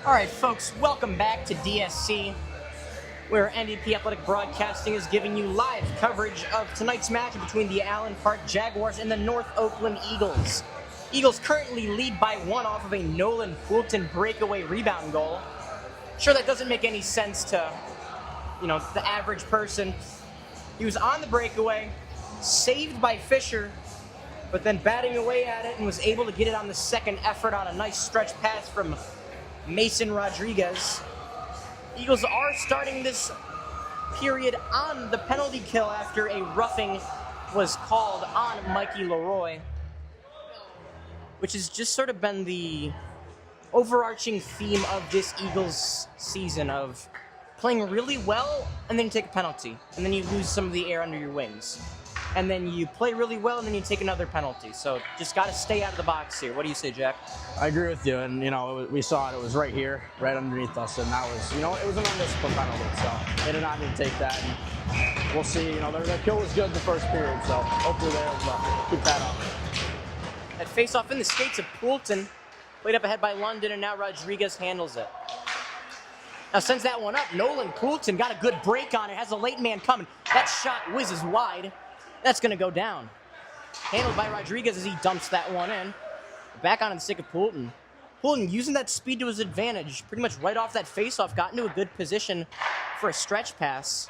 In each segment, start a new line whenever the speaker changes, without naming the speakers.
All right, folks, welcome back to DSC, where NDP Athletic Broadcasting is giving you live coverage of tonight's match between the Allen Park Jaguars and the North Oakland Eagles. Eagles currently lead by one off of a Nolan Poulton breakaway rebound goal. Sure, that doesn't make any sense to, the average person. He was on the breakaway, saved by Fisher, but then batting away at it and was able to get it on the second effort on a nice stretch pass from Mason Rodriguez. Eagles are starting this period on the penalty kill after a roughing was called on Mikey Leroy, which has just sort of been the overarching theme of this Eagles season of playing really well and then you take a penalty and then you lose some of the air under your wings. And then you play really well, and then you take another penalty. So just got to stay out of the box here. What do you say, Jack?
I agree with you, and we saw it. It was right here, right underneath us, and that was, it was an undisciplined penalty. So they did not need to take that. And we'll see. Their kill was good the first period, so hopefully they're able to keep that up.
That face-off in the skates of Poulton, played up ahead by London, and now Rodriguez handles it. Now sends that one up. Nolan Poulton got a good break on it. Has a late man coming. That shot whizzes wide. That's going to go down. Handled by Rodriguez as he dumps that one in. Back on the stick of Poulton. Poulton using that speed to his advantage, pretty much right off that faceoff, got into a good position for a stretch pass.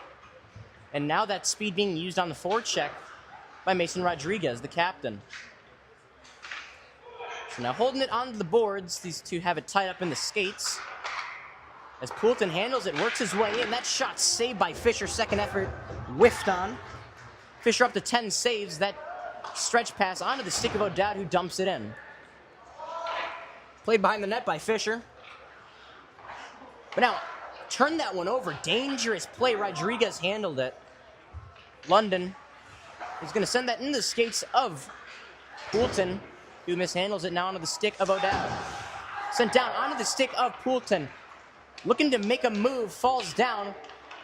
And now that speed being used on the forecheck by Mason Rodriguez, the captain. So now holding it onto the boards, these two have it tied up in the skates. As Poulton handles it, works his way in. That shot saved by Fisher, second effort, whiffed on. Fisher up to 10 saves that stretch pass onto the stick of O'Dowd, who dumps it in. Played behind the net by Fisher. But now, turn that one over. Dangerous play. Rodriguez handled it. London is going to send that into the skates of Poulton, who mishandles it now onto the stick of O'Dowd. Sent down onto the stick of Poulton. Looking to make a move, falls down.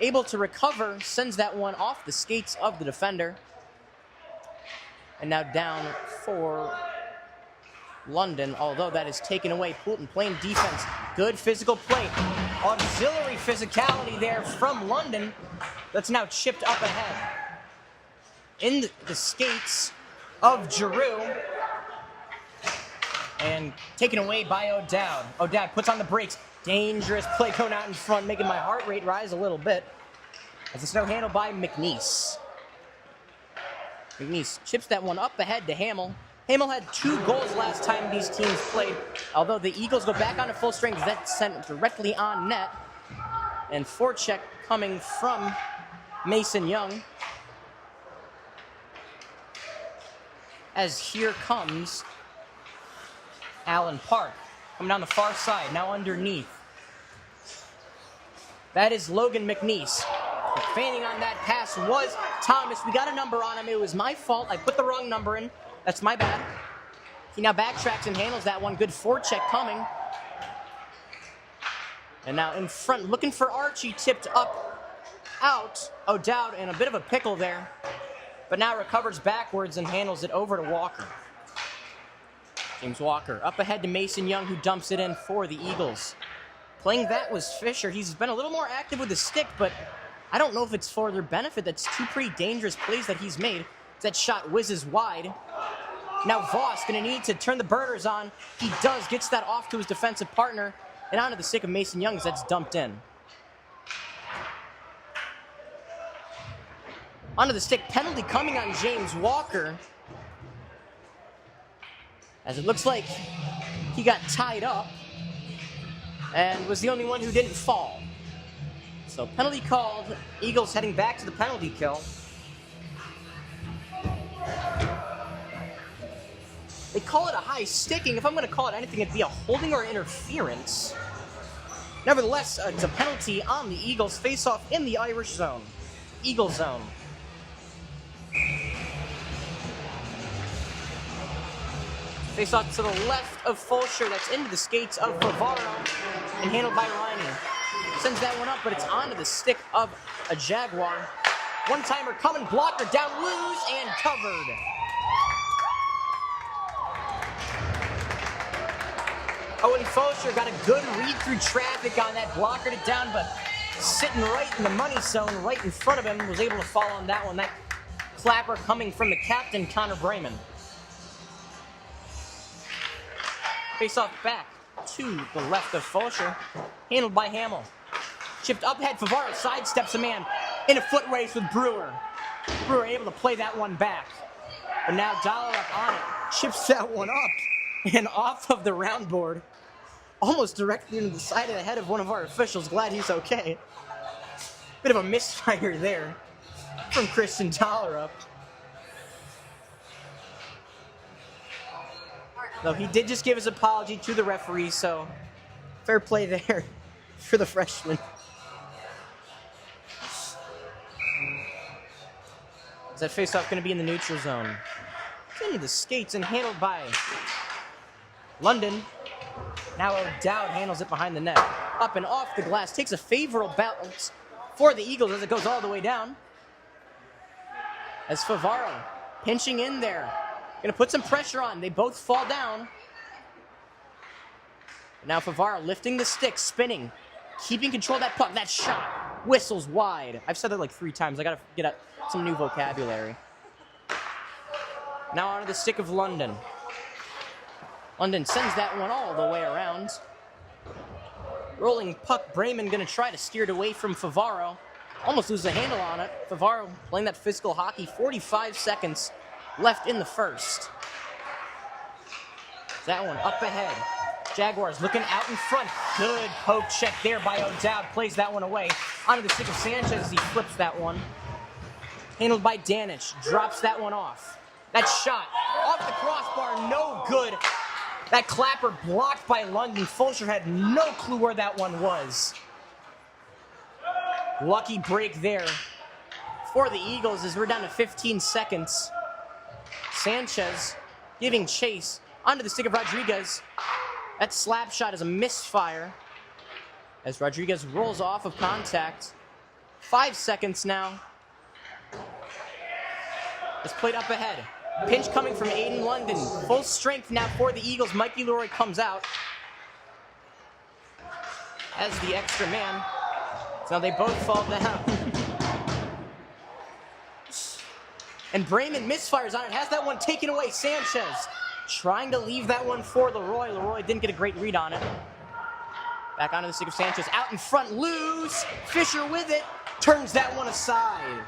Able to recover, sends that one off the skates of the defender. And now down for London, although that is taken away. Poulton playing defense. Good physical play. Auxiliary physicality there from London. That's now chipped up ahead. In the skates of Giroux. And taken away by O'Dowd. O'Dowd puts on the brakes. Dangerous play going out in front, making my heart rate rise a little bit. As it's now handled by McNeese. McNeese chips that one up ahead to Hamill. Hamill had 2 goals last time these teams played. Although the Eagles go back onto full strength, that's sent directly on net. And forecheck coming from Mason Young. As here comes Allen Park. Coming down the far side, now underneath. That is Logan McNeese. Fanning on that pass was Thomas. We got a number on him. It was my fault. I put the wrong number in. That's my bad. He now backtracks and handles that one. Good forecheck coming. And now in front, looking for Archie, tipped up, out. O'Dowd in a bit of a pickle there. But now recovers backwards and handles it over to Walker. James Walker up ahead to Mason Young, who dumps it in for the Eagles. Playing that was Fisher. He's been a little more active with the stick, but I don't know if it's for their benefit. That's 2 pretty dangerous plays that he's made. That shot whizzes wide. Now Voss going to need to turn the burners on. He does, gets that off to his defensive partner, and onto the stick of Mason Young as that's dumped in. Onto the stick, penalty coming on James Walker. As it looks like he got tied up and was the only one who didn't fall. So penalty called. Eagles heading back to the penalty kill. They call it a high sticking. If I'm going to call it anything, it'd be a holding or interference. Nevertheless, it's a penalty on the Eagles. Face-off in the Irish zone. Eagle zone. Face off to the left of Fulcher. That's into the skates of Favaro and handled by Riney. Sends that one up, but it's onto the stick of a Jaguar. One-timer coming, blocker down loose and covered. Owen Fosher got a good read through traffic on that, blockered it down, but sitting right in the money zone, right in front of him, was able to fall on that one. That clapper coming from the captain, Connor Brayman. Face off back to the left of Fosher, handled by Hamill. Chipped up ahead, Favaro sidesteps a man in a foot race with Brewer. Brewer able to play that one back. But now Dollar up on it, chips that one up and off of the round board. Almost directly into the side of the head of one of our officials. Glad he's okay. Bit of a misfire there from Christian Dollar. Though he did just give his apology to the referee, so fair play there for the freshman. Is that faceoff going to be in the neutral zone? It's into the skates and handled by London. Now O'Dowd handles it behind the net. Up and off the glass. Takes a favorable bounce for the Eagles as it goes all the way down. As Favaro pinching in there. Going to put some pressure on. They both fall down. Now Favaro lifting the stick, spinning. Keeping control of that puck. That shot whistles wide. I've said that like 3 times. I got to get some new vocabulary. Now onto the stick of London. London sends that one all the way around. Rolling puck, Brayman going to try to steer it away from Favaro. Almost loses the handle on it. Favaro playing that physical hockey. 45 seconds left in the first. That one up ahead. Jaguars looking out in front. Good poke check there by O'Dowd. Plays that one away. Onto the stick of Sanchez as he flips that one. Handled by Danich. Drops that one off. That shot off the crossbar. No good. That clapper blocked by London. Fulcher had no clue where that one was. Lucky break there for the Eagles as we're down to 15 seconds. Sanchez giving chase onto the stick of Rodriguez. That slap shot is a misfire as Rodriguez rolls off of contact. 5 seconds now. It's played up ahead. Pinch coming from Aiden London. Full strength now for the Eagles. Mikey Leroy comes out as the extra man. So now they both fall down. And Brayman misfires on it. Has that one taken away. Sanchez trying to leave that one for Leroy. Leroy didn't get a great read on it. Back onto the stick of Sanchez. Out in front, loose. Fisher with it. Turns that one aside.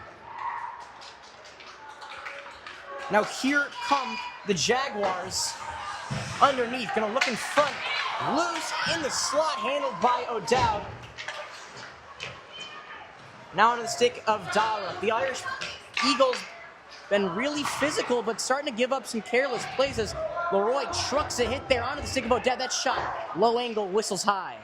Now here come the Jaguars underneath. Gonna look in front. Loose in the slot, handled by O'Dowd. Now onto the stick of Dara. The Irish Eagles been really physical, but starting to give up some careless plays as Leroy trucks a hit there onto the stick of O'Dowd. That shot, low angle, whistles high.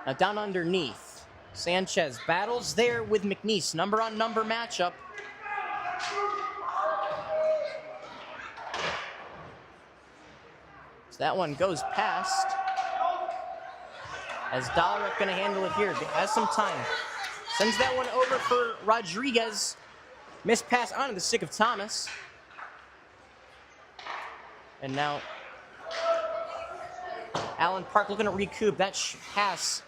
Now down underneath. Sanchez battles there with McNeese. Number on number matchup. So that one goes past. As Dollarek going to handle it here. Has some time. Sends that one over for Rodriguez. Missed pass onto the stick of Thomas. And now Allen Park looking to recoup. That pass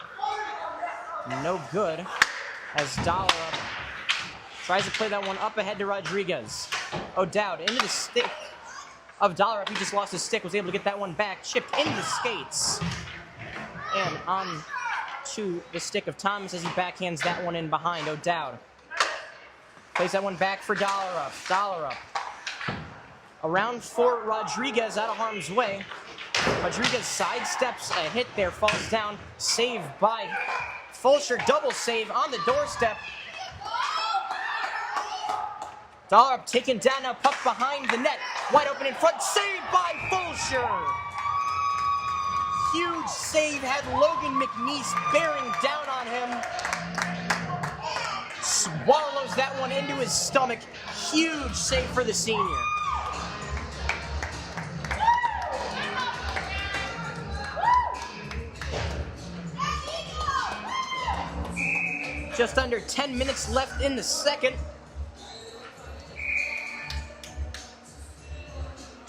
no good. As Dollarek tries to play that one up ahead to Rodriguez. O'Dowd into the stick of Dollarek. He just lost his stick. Was able to get that one back. Chipped into the skates. And on to the stick of Thomas as he backhands that one in behind O'Dowd. Plays that one back for Dollarek. Dollarek. Around for Rodriguez out of harm's way. Rodriguez sidesteps a hit there. Falls down. Saved by Fulcher. Double save on the doorstep. Dollarek taken down, now puck behind the net. Wide open in front, saved by Fulcher. Huge save, had Logan McNeese bearing down on him. Swallows that one into his stomach. Huge save for the senior. Just under 10 minutes left in the second.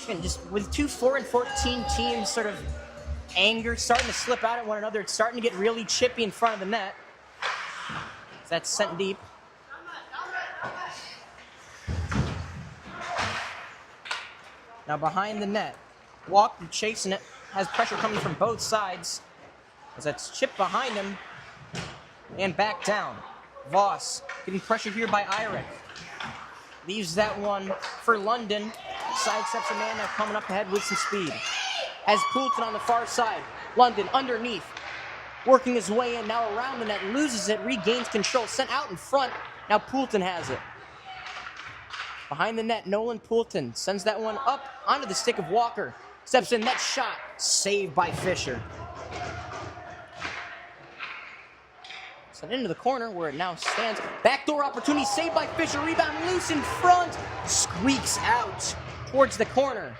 And just with two 4-14 teams sort of anger starting to slip out at one another, it's starting to get really chippy in front of the net. That's sent deep. Now behind the net, Walker chasing it, has pressure coming from both sides as that's chipped behind him and back down. Voss getting pressure here by Eyrich. Leaves that one for London. Sidesteps a man now coming up ahead with some speed. Has Poulton on the far side. London underneath. Working his way in, now around the net, loses it, regains control, sent out in front. Now Poulton has it. Behind the net, Nolan Poulton sends that one up onto the stick of Walker. Steps in, that shot, saved by Fisher. Sent into the corner where it now stands. Backdoor opportunity, saved by Fisher, rebound loose in front. Squeaks out towards the corner.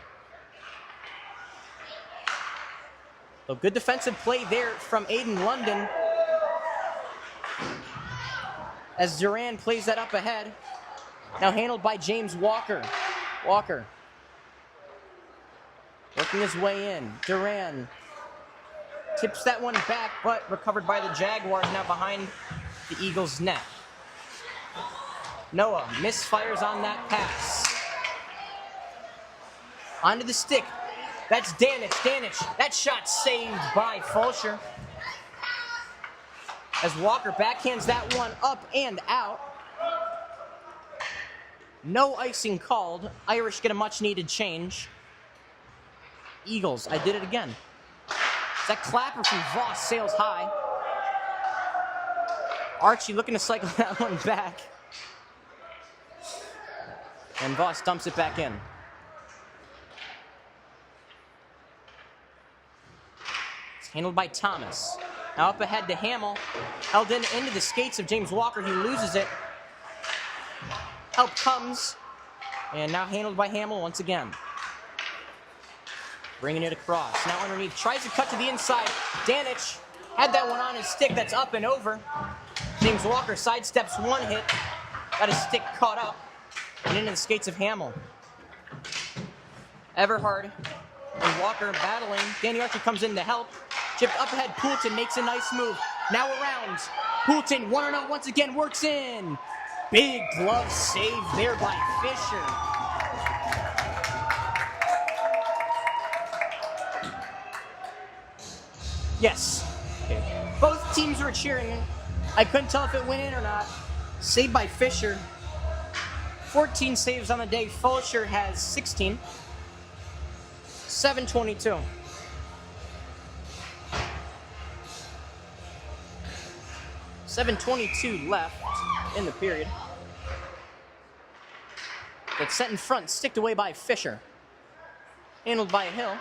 So good defensive play there from Aiden London as Duran plays that up ahead. Now handled by James Walker. Walker working his way in. Duran tips that one back, but recovered by the Jaguars now behind the Eagles' net. Noah misfires on that pass. Onto the stick. That's Danich. That shot saved by Fulcher. As Walker backhands that one up and out. No icing called. Irish get a much-needed change. Eagles, I did it again. That clapper from Voss sails high. Archie looking to cycle that one back. And Voss dumps it back in. Handled by Thomas. Now up ahead to Hamill. Held into the skates of James Walker. He loses it. Help comes. And now handled by Hamill once again. Bringing it across. Now underneath. Tries to cut to the inside. Danich had that one on his stick. That's up and over. James Walker sidesteps one hit. Got his stick caught up. And into the skates of Hamill. Everhard and Walker battling. Danny Archer comes in to help. Chipped up ahead, Poulton makes a nice move. Now around, Poulton 1-0 once again, works in. Big glove save there by Fisher. Yes. Okay. Both teams were cheering. I couldn't tell if it went in or not. Saved by Fisher. 14 saves on the day. Fulcher has 16. 7:22. .22 left in the period. Gets set in front, sticked away by Fisher. Handled by Hill.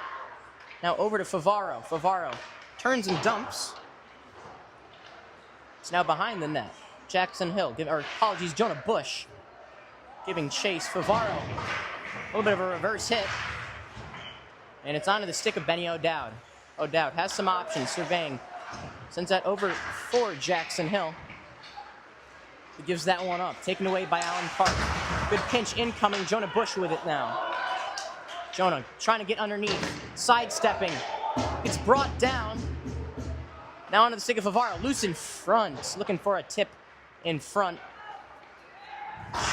Now over to Favaro. Favaro turns and dumps. It's now behind the net. Jackson Hill, Jonah Bush giving chase. Favaro, a little bit of a reverse hit. And it's onto the stick of Benny O'Dowd. O'Dowd has some options, surveying. Sends that over for Jackson Hill. He gives that one up. Taken away by Allen Park. Good pinch incoming. Jonah Bush with it now. Jonah trying to get underneath. Sidestepping. It's brought down. Now onto the stick of Favaro. Loose in front. Looking for a tip in front.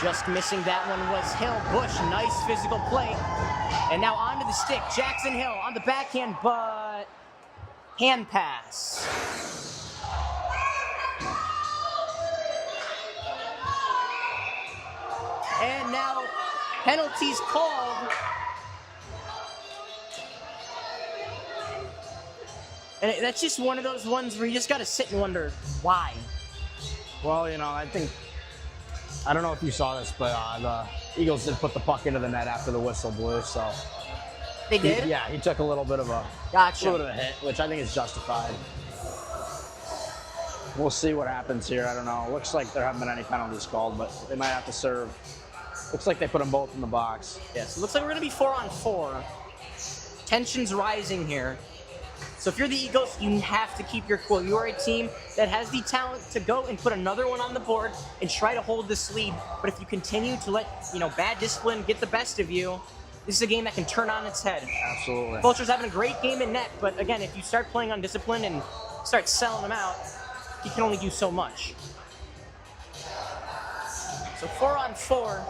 Just missing that one was Hill. Bush, nice physical play. And now onto the stick. Jackson Hill on the backhand, but hand pass. And now penalties called. And that's just one of those ones where you just got to sit and wonder why.
Well, I don't know if you saw this, but the Eagles did put the puck into the net after the whistle blew, so.
They did?
He took a little bit of a hit, which I think is justified. We'll see what happens here. I don't know. It looks like there haven't been any penalties called, but they might have to serve. Looks like they put them both in the box.
Yes, it looks like we're going to be 4-on-4. Tension's rising here. So if you're the Eagles, you have to keep your cool. You are a team that has the talent to go and put another one on the board and try to hold this lead. But if you continue to let, bad discipline get the best of you, this is a game that can turn on its head.
Absolutely.
Fulcher's having a great game in net, but again, if you start playing undisciplined and start selling him out, he can only do so much. So 4-on-4.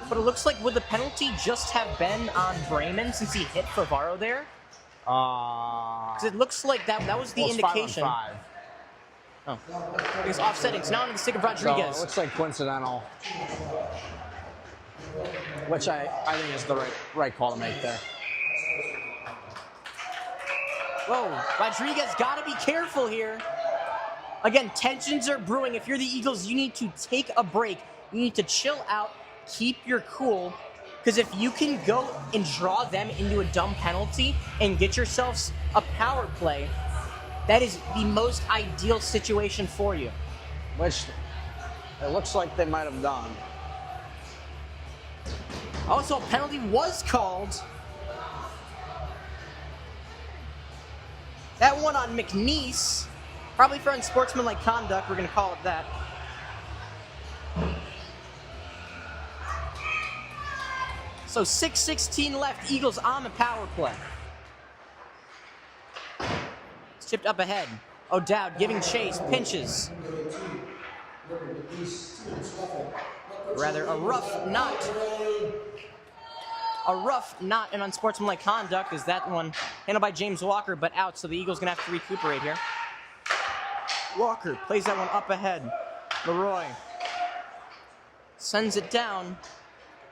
But it looks like would the penalty just have been on Bremen since he hit Favaro there? Because it looks like that was the indication.
5-on-5.
Oh, it's offsetting. It's now into the stick of Rodriguez.
So it looks like coincidental, which I think is the right call to make there.
Whoa, Rodriguez got to be careful here. Again, tensions are brewing. If you're the Eagles, you need to take a break. You need to chill out, keep your cool, because if you can go and draw them into a dumb penalty and get yourselves a power play, that is the most ideal situation for you.
Which it looks like they might have done.
Also, a penalty was called. That one on McNeese, probably for unsportsmanlike conduct, we're going to call it that. So 6:16 left, Eagles on the power play. Tipped up ahead. O'Dowd giving chase, pinches. Rather, a rough knot. A rough knot in unsportsmanlike conduct is that one handled by James Walker, but out, so the Eagles going to have to recuperate here. Walker plays that one up ahead. Leroy sends it down.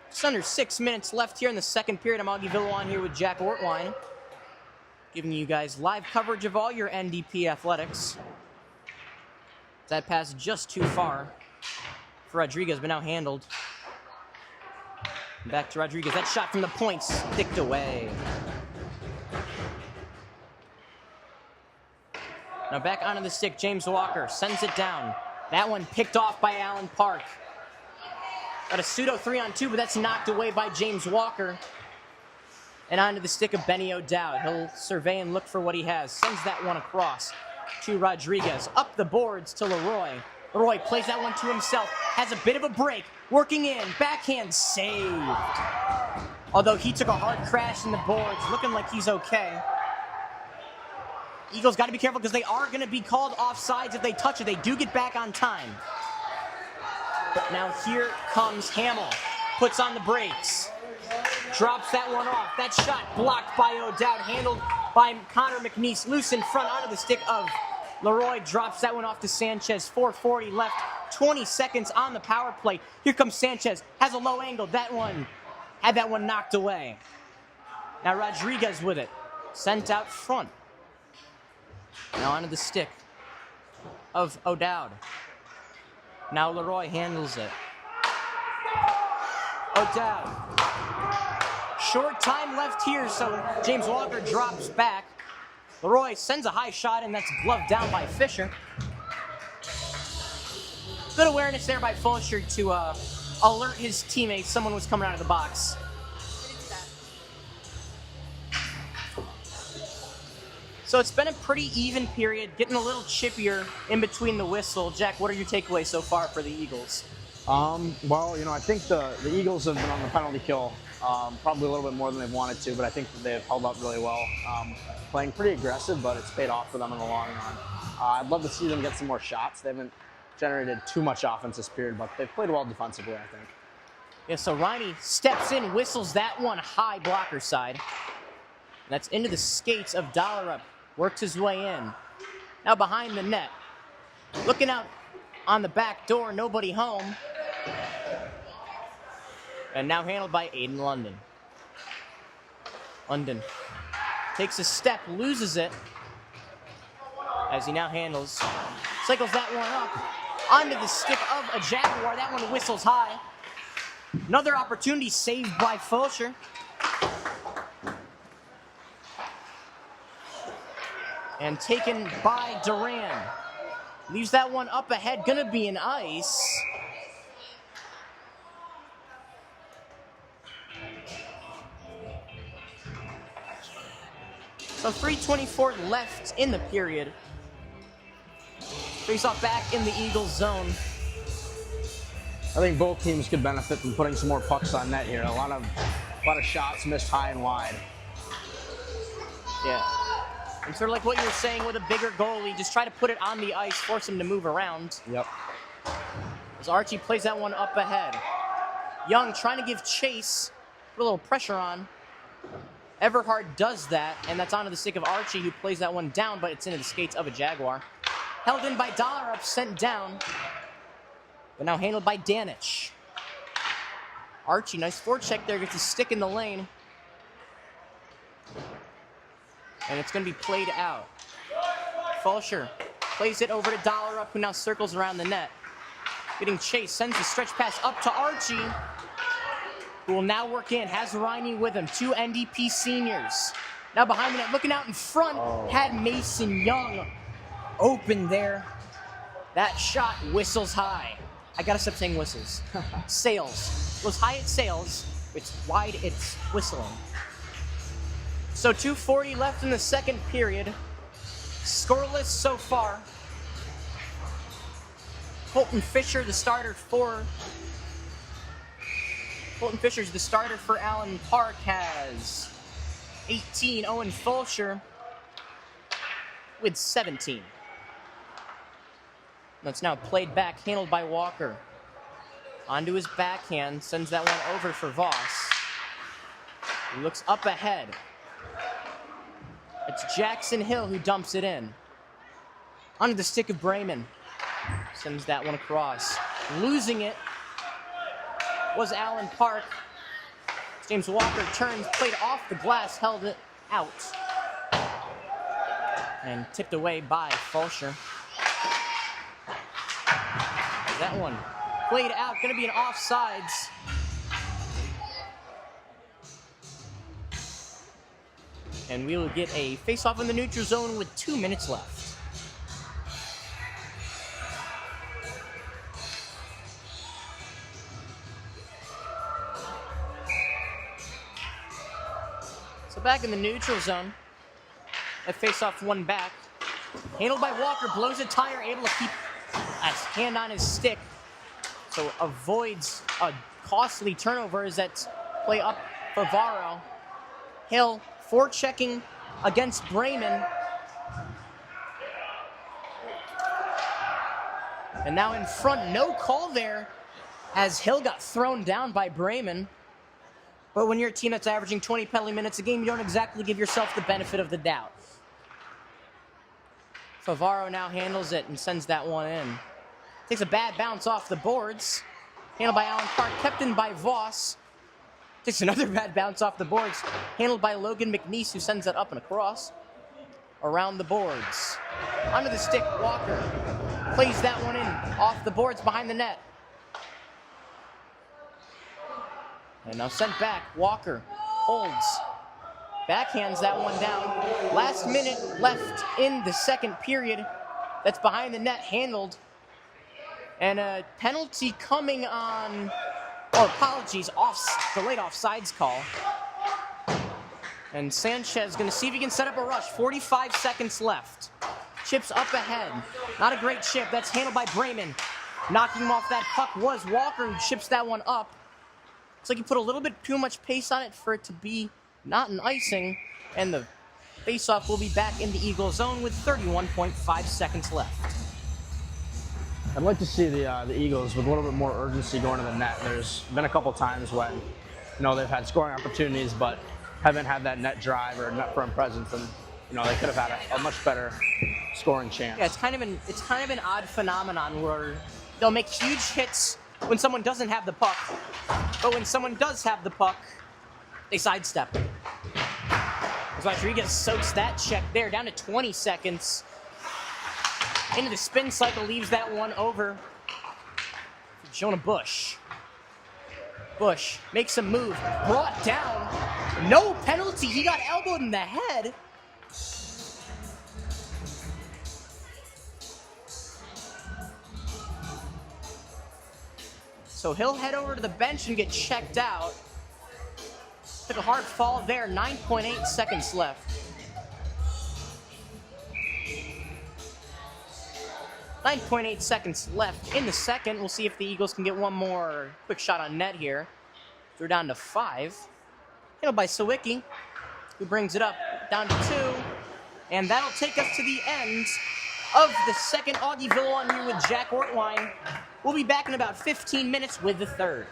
Just under 6 minutes left here in the second period. I'm Augie Villo on here with Jack Ortwine, giving you guys live coverage of all your NDP athletics. That pass just too far for Rodriguez, but now handled. Back to Rodriguez. That shot from the point sticked away. Now back onto the stick. James Walker sends it down. That one picked off by Allen Park. Got a pseudo 3-on-2, but that's knocked away by James Walker. And onto the stick of Benny O'Dowd. He'll survey and look for what he has. Sends that one across to Rodriguez. Up the boards to Leroy. Leroy plays that one to himself. Has a bit of a break. Working in. Backhand saved. Although he took a hard crash in the boards. Looking like he's okay. Eagles got to be careful because they are going to be called offsides if they touch it. They do get back on time. But now here comes Hamill. Puts on the brakes. Drops that one off. That shot blocked by O'Dowd. Handled by Connor McNeese. Loose in front onto the stick of Leroy. Drops that one off to Sanchez. 4:40 left. 20 seconds on the power play. Here comes Sanchez. Has a low angle. That one had that one knocked away. Now Rodriguez with it. Sent out front. Now onto the stick of O'Dowd. Now Leroy handles it. O'Dowd. Short time left here, so James Walker drops back. Leroy sends a high shot, and that's gloved down by Fisher. Good awareness there by Fulcher to alert his teammates someone was coming out of the box. So it's been a pretty even period, getting a little chippier in between the whistle. Jack, what are your takeaways so far for the Eagles?
Well, I think the Eagles have been on the penalty kill probably a little bit more than they've wanted to, but I think that they've held up really well. Playing pretty aggressive, but it's paid off for them in the long run. I'd love to see them get some more shots. They haven't generated too much offense this period, but they've played well defensively, I think.
Yeah, so Riney steps in, whistles that one high blocker side. That's into the skates of Dollerup. Works his way in. Now behind the net. Looking out on the back door, nobody home. And now handled by Aiden London. London takes a step, loses it. As he now handles. Cycles that one up. Onto the stick of a Jaguar. That one whistles high. Another opportunity saved by Fulcher. And taken by Duran. Leaves that one up ahead. Gonna be an ice. So 3:24 left in the period. Face off back in the Eagles zone.
I think both teams could benefit from putting some more pucks on net here. A lot of shots missed high and wide.
Yeah. And sort of like what you were saying with a bigger goalie, just try to put it on the ice, force him to move around.
Yep.
As Archie plays that one up ahead. Young trying to give chase, put a little pressure on. Everhard does that, and that's onto the stick of Archie, who plays that one down, but it's into the skates of a Jaguar. Held in by Dollar, sent down, but now handled by Danich. Archie, nice forecheck there, gets a stick in the lane. And it's going to be played out. Fulcher plays it over to Dollar, who now circles around the net. Getting chased, sends the stretch pass up to Archie, who will now work in, has Riney with him, 2 NDP seniors. Now behind the net, looking out in front, had Mason Young open there. That shot whistles high. I gotta stop saying whistles. Sails. Goes high, it sails. It's wide, it's whistling. So 2:40 left in the second period. Scoreless so far. Colton Fisher, the starter for... Colton Fisher's the starter for Allen Park, has 18. Owen Fulcher with 17. That's now played back, handled by Walker. Onto his backhand, sends that one over for Voss. He looks up ahead. It's Jackson Hill who dumps it in. Onto the stick of Bremen. Sends that one across. Losing it was Allen Park. James Walker turns, played off the glass, held it out. And tipped away by Fulcher. That one played out, gonna be an offsides. And we will get a face-off in the neutral zone with 2 minutes left. So back in the neutral zone, a face-off one back. Handled by Walker, blows a tire, able to keep a hand on his stick. So avoids a costly turnover as that play up for Varro. Hill forechecking against Bremen. And now in front, no call there as Hill got thrown down by Bremen. But when you're a team that's averaging 20 penalty minutes a game, you don't exactly give yourself the benefit of the doubt. Favaro now handles it and sends that one in. Takes a bad bounce off the boards. Handled by Allen Park, kept in by Voss. Takes another bad bounce off the boards. Handled by Logan McNeese, who sends that up and across. Around the boards. Under the stick, Walker plays that one in off the boards behind the net. And now sent back, Walker holds. Backhands that one down. Last minute left in the second period. That's behind the net, handled. And a penalty coming on, or apologies, delayed offsides call. And Sanchez going to see if he can set up a rush. 45 seconds left. Chips up ahead. Not a great chip. That's handled by Bremen. Knocking him off that puck was Walker, who chips that one up. Looks like he put a little bit too much pace on it for it to be not an icing. And the faceoff will be back in the Eagle zone with 31.5 seconds left.
I'd like to see the Eagles with a little bit more urgency going to the net. There's been a couple times when, they've had scoring opportunities, but haven't had that net drive or net front presence, and they could have had a much better scoring chance.
Yeah, it's kind of an odd phenomenon where they'll make huge hits when someone doesn't have the puck, but when someone does have the puck, they sidestep. As Rodriguez soaks that check there, down to 20 seconds. Into the spin cycle, leaves that one over for Jonah Bush. Bush makes a move, brought down. No penalty, he got elbowed in the head. So he'll head over to the bench and get checked out. Took a hard fall there, 9.8 seconds left. 9.8 seconds left in the second. We'll see if the Eagles can get one more quick shot on net here. They're down to 5. Handled by Sawicki, who brings it up down to 2. And that'll take us to the end of the second. Augie Villa on here with Jack Ortwine. We'll be back in about 15 minutes with the third.